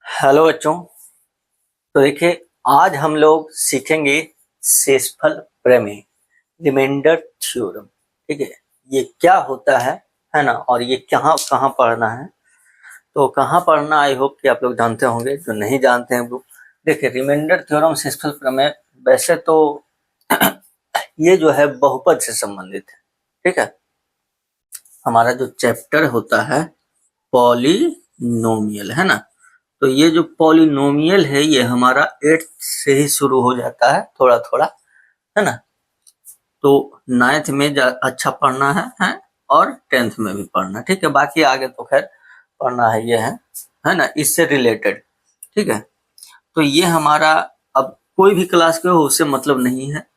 Hello बच्चों। तो देखिए, आज हम लोग सीखेंगे शेषफल प्रमेय, रिमाइंडर थ्योरम। ठीक है, ये क्या होता है ना, और ये कहाँ कहाँ पढ़ना है। तो कहाँ पढ़ना, आई होप कि आप लोग जानते होंगे। जो नहीं जानते हैं वो देखिए, रिमाइंडर थ्योरम, शेषफल प्रमेय वैसे तो ये जो है बहुपद से संबंधित है। ठीक है, हमारा जो चैप्टर होता है पॉलिनोमियल, है ना। तो ये जो पॉलिनोमियल है ये हमारा 8th से ही शुरू हो जाता है, थोड़ा थोड़ा, है ना। तो 9th में अच्छा पढ़ना है और 10th में भी पढ़ना है। ठीक है, बाकी आगे तो खैर पढ़ना है, ये है ना, इससे रिलेटेड। ठीक है, तो ये हमारा अब कोई भी क्लास के हो उससे मतलब नहीं है,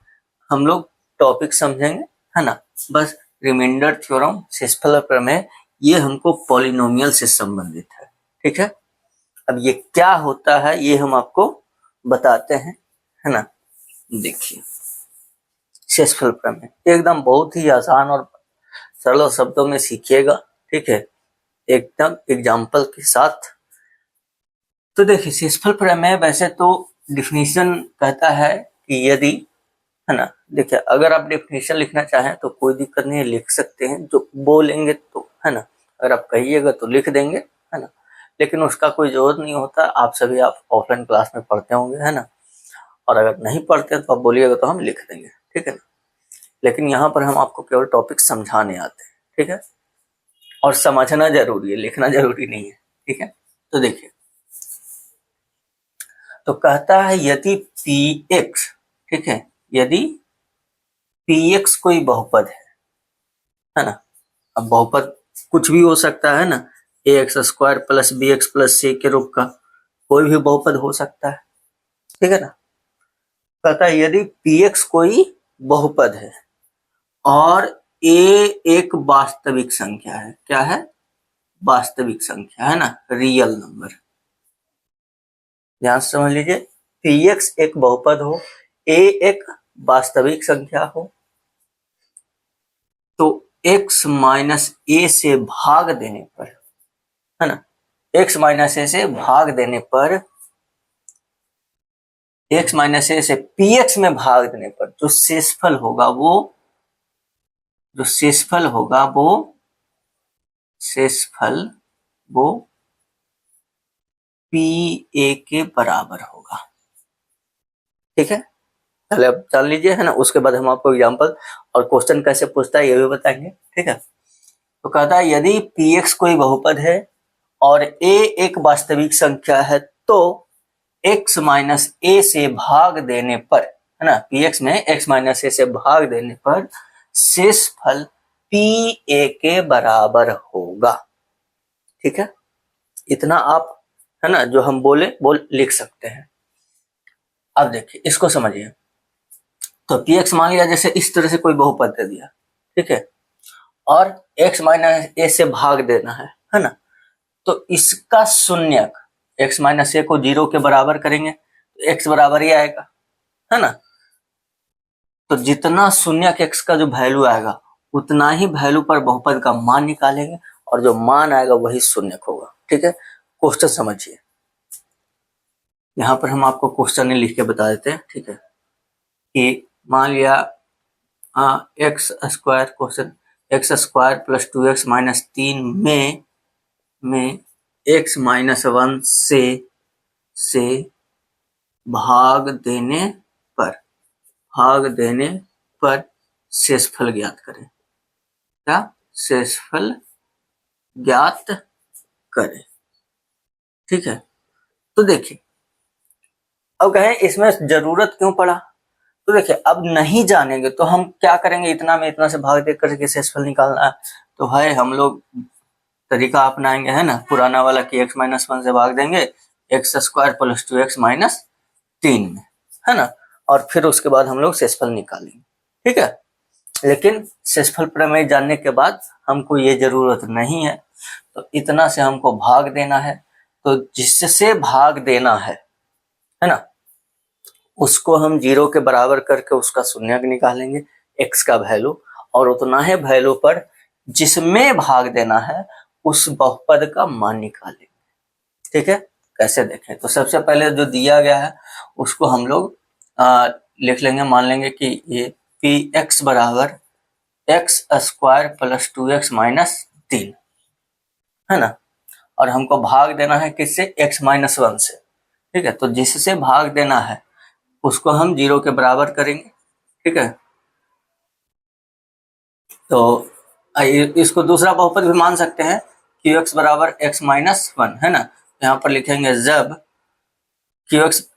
हम लोग टॉपिक समझेंगे, है ना। बस रिमाइंडर थ्योरम, शेषफल प्रमेय, ये हमको पॉलिनोमियल से संबंधित है। ठीक है, अब ये क्या होता है ये हम आपको बताते हैं, है ना। देखिए, शेषफल प्रमेय एकदम बहुत ही आसान और सरल शब्दों में सीखिएगा। ठीक है, एकदम एग्जाम्पल के साथ। तो देखिए, शेषफल प्रमेय वैसे तो डिफिनीशन कहता है कि यदि, है ना, देखिए अगर आप डेफिनेशन लिखना चाहें तो कोई दिक्कत नहीं है, लिख सकते हैं। जो बोलेंगे तो, है ना, अगर आप कहिएगा तो लिख देंगे, है ना। लेकिन उसका कोई जरूरत नहीं होता, आप ऑफलाइन क्लास में पढ़ते होंगे, है ना। और अगर नहीं पढ़ते तो आप बोलिएगा तो हम लिख देंगे, ठीक है ना। लेकिन यहाँ पर हम आपको केवल टॉपिक समझाने आते हैं, ठीक है। और समझना जरूरी है, लिखना जरूरी नहीं है, ठीक है। तो देखिए, तो कहता है यदि पी एक्स, ठीक है, यदि पी एक्स कोई बहुपद है ना। अब बहुपद कुछ भी हो सकता है ना, a x square plus b x plus c के रूप का कोई भी बहुपद हो सकता है, ठीक है ना। कहता है यदि पी एक्स कोई बहुपद है और ए एक वास्तविक संख्या है, क्या है, वास्तविक संख्या, है ना, रियल नंबर। ध्यान से समझ लीजिए, पी एक्स एक बहुपद हो, ए एक वास्तविक संख्या हो, तो x माइनस ए से भाग देने पर, है ना, x माइनस ए से भाग देने पर, x माइनस ए से px में भाग देने पर जो शेषफल होगा वो, जो शेषफल होगा वो, शेषफल वो pa के बराबर होगा। ठीक है, पहले अब जान लीजिए, है ना, उसके बाद हम आपको एग्जांपल और क्वेश्चन कैसे पूछता है ये भी बताएंगे। ठीक है, तो कहता है यदि px कोई बहुपद है और a एक वास्तविक संख्या है तो x माइनस ए से भाग देने पर, है ना, px में x माइनस ए से भाग देने पर शेषफल pa के बराबर होगा। ठीक है, इतना आप, है ना, जो हम बोल लिख सकते हैं। अब देखिए इसको समझिए, तो px मान लिया जैसे इस तरह से कोई बहुपद दे दिया, ठीक है, और x माइनस ए से भाग देना है ना। तो इसका शून्यक, x माइनस ए को 0 के बराबर करेंगे तो x बराबर ही आएगा, है ना। तो जितना शून्यक x का जो वैल्यू आएगा उतना ही वैल्यू पर बहुपद का मान निकालेंगे और जो मान आएगा वही शून्यक होगा। ठीक है, क्वेश्चन समझिए, यहाँ पर हम आपको क्वेश्चन लिख के बता देते हैं। ठीक है, कि मान लिया x square, question x square plus 2x minus 3 में x माइनस 1 से भाग देने पर, भाग देने पर शेषफल ज्ञात करें। क्या, शेषफल ज्ञात करें। ठीक है, तो देखिए अब कहें इसमें जरूरत क्यों पड़ा। तो देखिए अब नहीं जानेंगे तो हम क्या करेंगे, इतना में इतना से भाग दे करके शेषफल निकालना है। तो है हम लोग तरीका अपनाएंगे, है ना, पुराना वाला कि x माइनस 1 से भाग देंगे x square plus 2x minus 3 में, है ना, और फिर उसके बाद हम लोग शेषफल निकालेंगे। ठीक है, लेकिन शेषफल प्रमेय जानने के बाद हमको ये जरूरत नहीं है, तो इतना से हमको भाग देना है। तो जिससे भाग देना है ना, उसको हम 0 के बराबर करके उसका शून्यक निकालेंगे, x का वैल्यू, और उतना है वैल्यू पर जिसमें भाग देना है उस बहुपद का मान निकालेंगे। ठीक है, कैसे देखें, तो सबसे पहले जो दिया गया है उसको हम लोग लिख लेंगे, मान लेंगे कि ये पी एक्स बराबर x square plus 2x minus 3 है ना, और हमको भाग देना है किससे, x माइनस 1 से, ठीक है। तो जिससे भाग देना है उसको हम 0 के बराबर करेंगे, ठीक है। तो इसको दूसरा बहुपद भी मान सकते हैं, क्यू एक्स बराबर एक्स माइनस 1 है ना। यहाँ पर लिखेंगे जब क्यू एक्स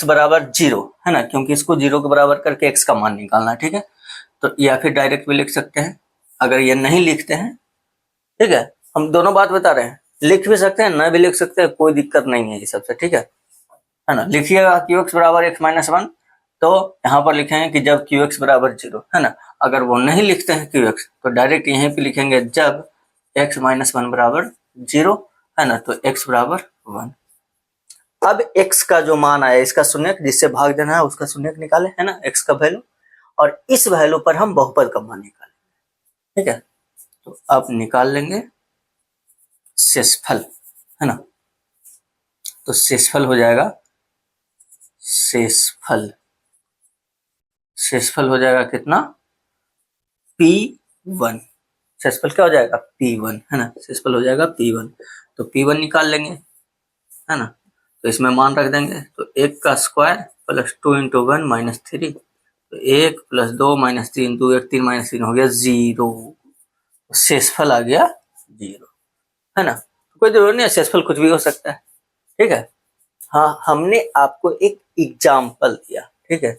बराबर 0 है ना, क्योंकि इसको 0 के बराबर करके x का मान निकालना है, ठीक है। तो या फिर डायरेक्ट भी लिख सकते हैं, अगर ये नहीं लिखते हैं, ठीक है, हम दोनों बात बता रहे हैं, लिख भी सकते हैं न भी लिख सकते हैं, कोई दिक्कत नहीं है ये सबसे, ठीक है ना। लिखिएगा क्यू एक्स बराबर एक्स माइनस 1, तो यहाँ पर लिखेंगे कि जब क्यू एक्स बराबर 0 है ना। अगर वो नहीं लिखते हैं क्यू एक्स, तो डायरेक्ट यहीं पे लिखेंगे जब एक्स माइनस 1 बराबर 0 है ना, तो एक्स बराबर 1। अब x का जो मान आया इसका शून्यक, जिससे भाग देना है उसका शून्यक निकाले है ना, x का वैल्यू, और इस वैल्यू पर हम बहुपद का मान निकालेंगे, ठीक है। तो अब निकाल लेंगे शेषफल, है ना। तो शेषफल हो जाएगा, शेषफल हो जाएगा कितना, P1। शेषफल क्या हो जाएगा, P1 है ना, शेषफल हो जाएगा P1। तो P1 निकाल लेंगे, है ना। तो इसमें मान रख देंगे, तो 1 का स्क्वायर प्लस 2 इंटू 1 माइनस 3, तो 1 प्लस 2 माइनस 3, 2 1 3 माइनस 3 हो गया 0। शेषफल आ गया 0, है ना। कोई जरूरत नहीं है, शेषफल कुछ भी हो सकता है, ठीक है। हाँ, हमने आपको एक एग्जाम्पल दिया, ठीक है,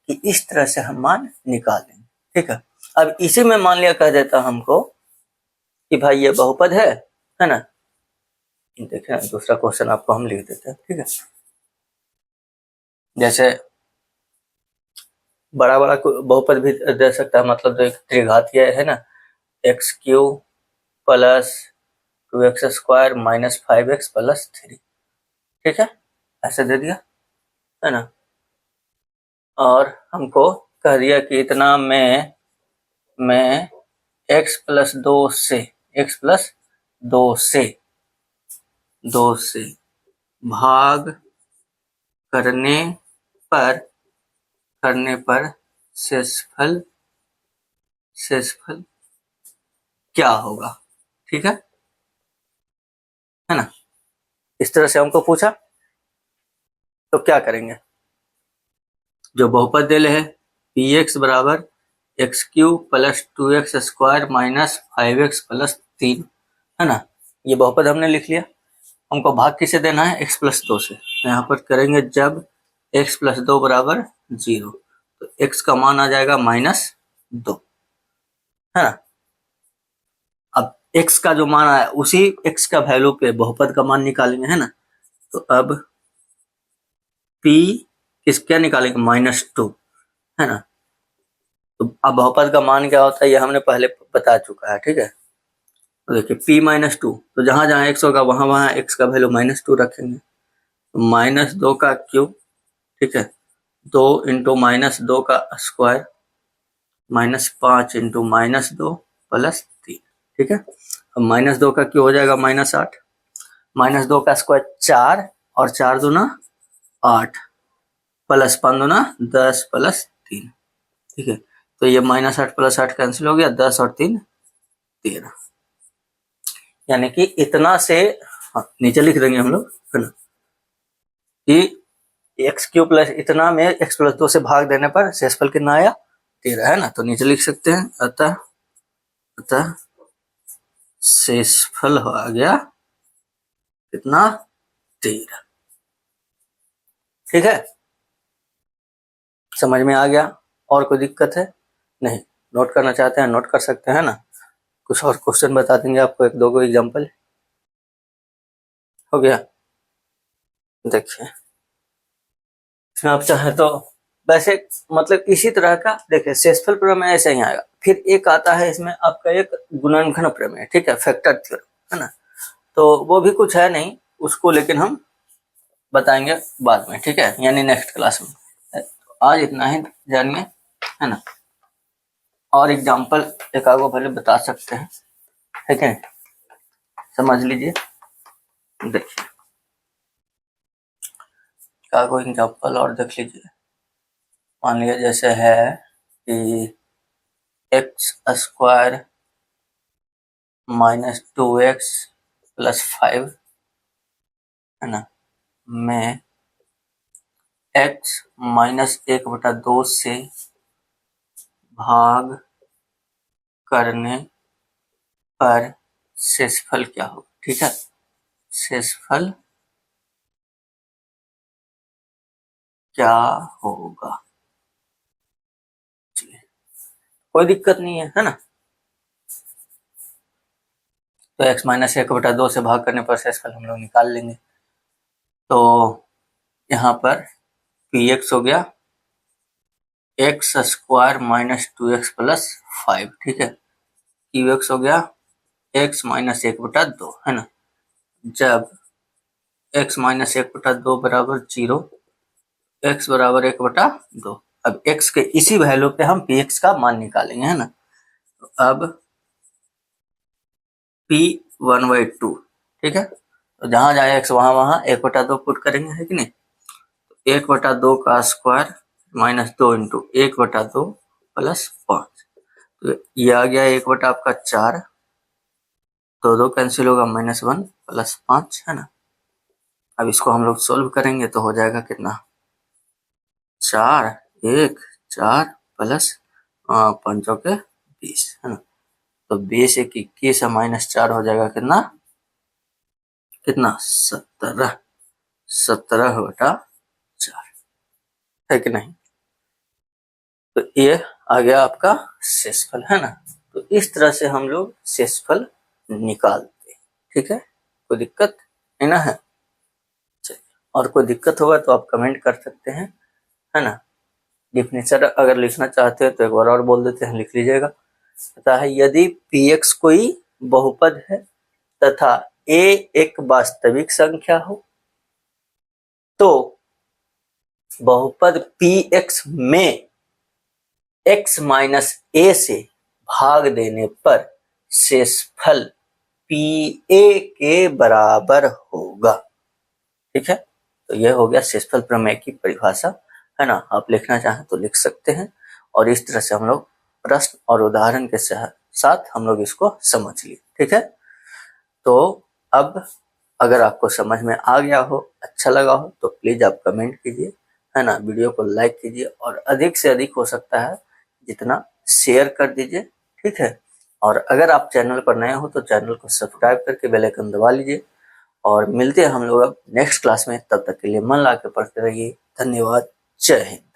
कि इस तरह से हम मान निकाल लेंगे, ठीक है। अब इसी में मान लिया कह देता हमको कि भाई ये बहुपद है ना। देखिए दूसरा क्वेश्चन आपको हम लिख देते हैं, ठीक है। जैसे बड़ा बड़ा बहुपद भी दे सकता है, मतलब जो त्रिघातीय है ना, x Q plus 2x square minus 5x plus 3, ठीक है, ऐसे दे दिया, है ना। और हमको कह दिया कि इतना में x प्लस 2 से भाग करने पर शेषफल क्या होगा, ठीक है ना। इस तरह से हमको पूछा, तो क्या करेंगे, जो बहुपद दे है पी एक्स बराबर x cube plus 2x square minus 5x plus 3, है ना, ये बहुपद हमने लिख लिया। हमको भाग किसे देना है, x प्लस 2 से, तो यहाँ पर करेंगे जब x प्लस 2 बराबर 0, तो x का मान आ जाएगा -2, है ना। अब x का जो मान आया उसी x का वैल्यू पे बहुपद का मान निकालेंगे, है ना। तो अब p क्या निकालेंगे, -2, है ना। तो अब बहुपद का मान क्या होता है ये हमने पहले बता चुका है, ठीक है। तो देखिए p-2, तो जहां जहां x होगा वहां वहां x का वैल्यू -2 रखेंगे, तो -2 का क्यूब, ठीक है, 2 इंटू -2 का स्क्वायर -5 इंटू -2 प्लस 3, ठीक है। अब -2 का क्यूब हो जाएगा -8, -2 का स्क्वायर 4 और 4 दूना 8 प्लस 5 दूना 10 प्लस 3, ठीक है। तो ये -8 प्लस 8 कैंसिल हो गया, 10 और 3 13, यानी कि इतना से, हाँ, नीचे लिख देंगे हम लोग, है ना, कि एक्स क्यूब प्लस इतना में एक्स प्लस 2 से भाग देने पर शेषफल कितना आया, 13, है ना। तो नीचे लिख सकते हैं, अतः शेषफल आ गया कितना, 13, ठीक है। समझ में आ गया, और कोई दिक्कत है नहीं, नोट करना चाहते हैं नोट कर सकते हैं ना। कुछ और क्वेश्चन बता देंगे आपको, एक दो को एग्जांपल, हो गया। देखिए इसमें आप चाहे तो वैसे मतलब इसी तरह का, देखिए शेषफल प्रमेय ऐसे ही आएगा। फिर एक आता है इसमें आपका एक गुणनखंड प्रमेय, ठीक है, फैक्टर थ्योरम, है ना। तो वो भी कुछ है नहीं उसको, लेकिन हम बताएंगे बाद में, ठीक है, यानी नेक्स्ट क्लास में। तो आज इतना ही जानिए, है ना। और एग्जाम्पल एक आगो भले बता सकते हैं, ठीक है, समझ लीजिए। देखिए क्या कोई एग्जाम्पल और देख लीजिए। मान लिया जैसे है कि x square minus 2x plus 5 है ना, में x माइनस 1/2 से भाग करने पर शेषफल क्या होगा। ठीक है, शेषफल क्या होगा। कोई दिक्कत नहीं है ना। तो x माइनस 1/2 से भाग करने पर शेषफल हम लोग निकाल लेंगे। तो यहाँ पर px हो गया x square minus 2x plus 5। ठीक है, qx हो गया x माइनस 1/2 है ना। जब x माइनस 1/2 बराबर 0, x बराबर 1/2। अब x के इसी वैल्यू पे हम px का मान निकालेंगे है ना। तो अब p 1/2। ठीक है, तो जहां जाए x वहां 1/2 पुट करेंगे, है कि नहीं। तो 1/2 का स्क्वायर माइनस 2 इंटू 1/2 प्लस 5। तो ये आ गया 1/4। तो 2 कैंसिल होगा, -1 प्लस 5 है ना। अब इसको हम लोग सोल्व करेंगे तो हो जाएगा कितना, 4 1 4 प्लस 5 के 20 है ना। तो 20 एक 21 है, -4 हो जाएगा कितना, 17 17/4 है कि नहीं। तो ये आ गया आपका शेषफल है ना। तो इस तरह से हम लोग शेषफल निकालते। ठीक है, कोई दिक्कत नहीं ना है। चलिए, और कोई दिक्कत होगा तो आप कमेंट कर सकते हैं, है ना। डिफिनेशन अगर लिखना चाहते हैं तो एक बार और बोल देते हैं, लिख लीजिएगा। पता है, यदि px कोई बहुपद है तथा a एक वास्तविक संख्या हो तो बहुपद px में x माइनस a से भाग देने पर शेषफल pa के बराबर होगा। ठीक है, तो यह हो गया शेषफल प्रमेय की परिभाषा, है ना। आप लिखना चाहें तो लिख सकते हैं। और इस तरह से हम लोग प्रश्न और उदाहरण के साथ हम लोग इसको समझ लिए। ठीक है, तो अब अगर आपको समझ में आ गया हो, अच्छा लगा हो, तो प्लीज आप कमेंट कीजिए, है ना। वीडियो को लाइक कीजिए और अधिक से अधिक हो सकता है जितना शेयर कर दीजिए। ठीक है, और अगर आप चैनल पर नए हो तो चैनल को सब्सक्राइब करके बेल आइकन दबा लीजिए। और मिलते हैं हम लोग अब नेक्स्ट क्लास में। तब तक के लिए मन लगा के पढ़ते रहिए। धन्यवाद। जय हिंद।